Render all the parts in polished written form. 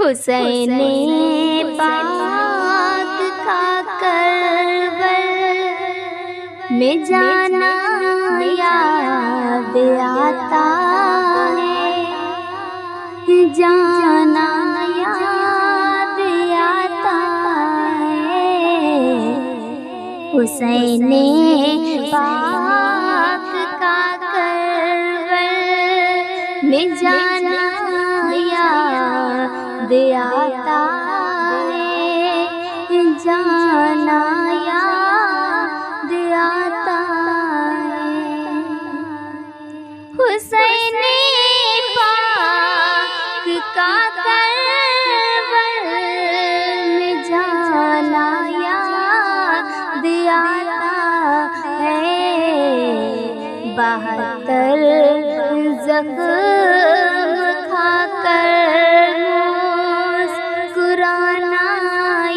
हुसैन पाक का करबल में जाना याद आता है, जाना याद आता है। हुसैन पाक का करबल में जाना याद आता है, जाना याद आता है। हुसैन पाक का करबल में जाना याद आता है। 72 ज़ख्म खाकर मुस्कुराना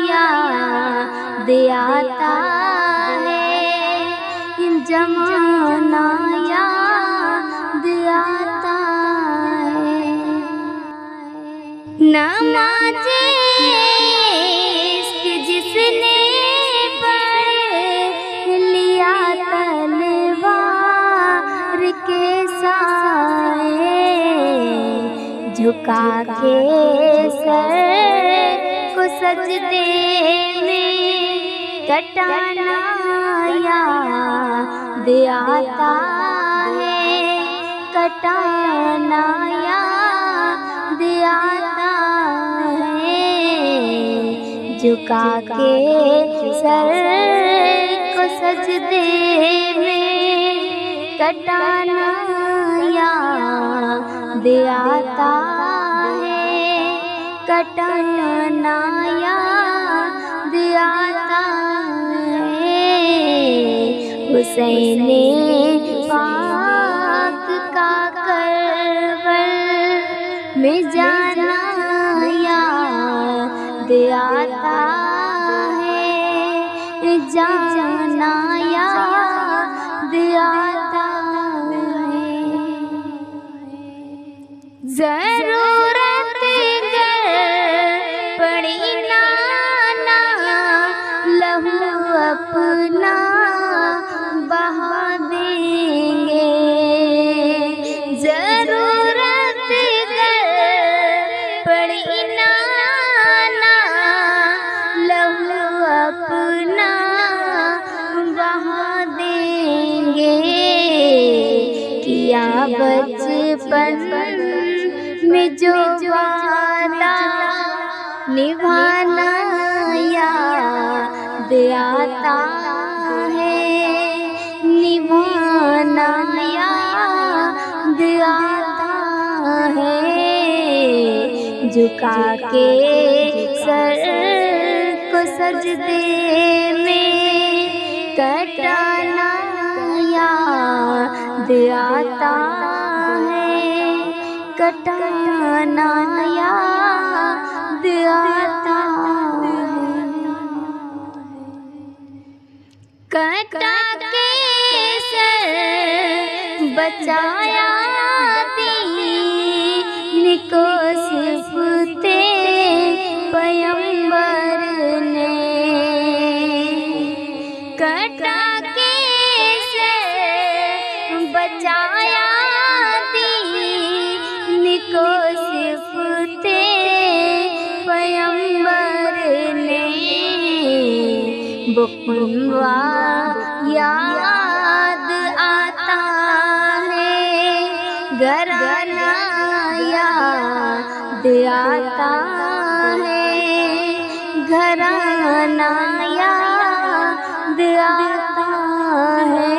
याद आता है, जमाना याद आता है। नमाज़े इश्क जिसने पढ़ लिया तलवार के साए, झुका के सर को सजदे में कटाना याद आता है, कटाना याद आता है। झुका के सर को सजदे में कटाना याद आता है, कटाना याद आता है। हुसैन पाक का करबल में जाना याद आता है, जाना याद आता है। ज़रूरत पड़ी नाना लहू अपना बहा देंगे, ज़रूरत पड़ी नाना लहू अपना बहा देंगे। किया बचपन में जो वादा निभाना याद आता है, निभाना याद आता है। झुका के सर को सजदे में कटाना याद आता है, कटाना याद आता है। कटा के सर बचाया दीन को सिफते पैगंबर ने, कटा के सर बचाया दीन को सिफते पैगंबर ने। बुकवा याद आता है, घराना याद आता है, घराना याद आता है।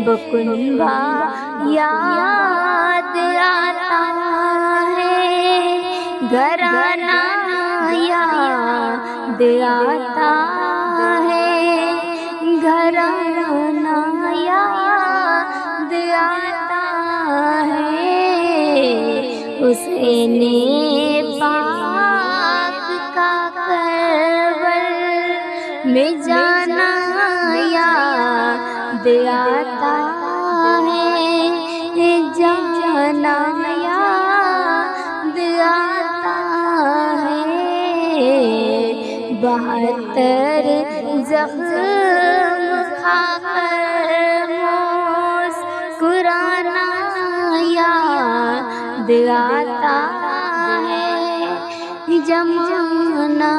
बुकवा याद आता है, घराना याद आता है, घराना याद आता है। हुसैन पाक का करबल में जाना याद आता है, जाना याद आता 72 ज़ख्म खाकर मुस्कुराना याद आता है। जमाना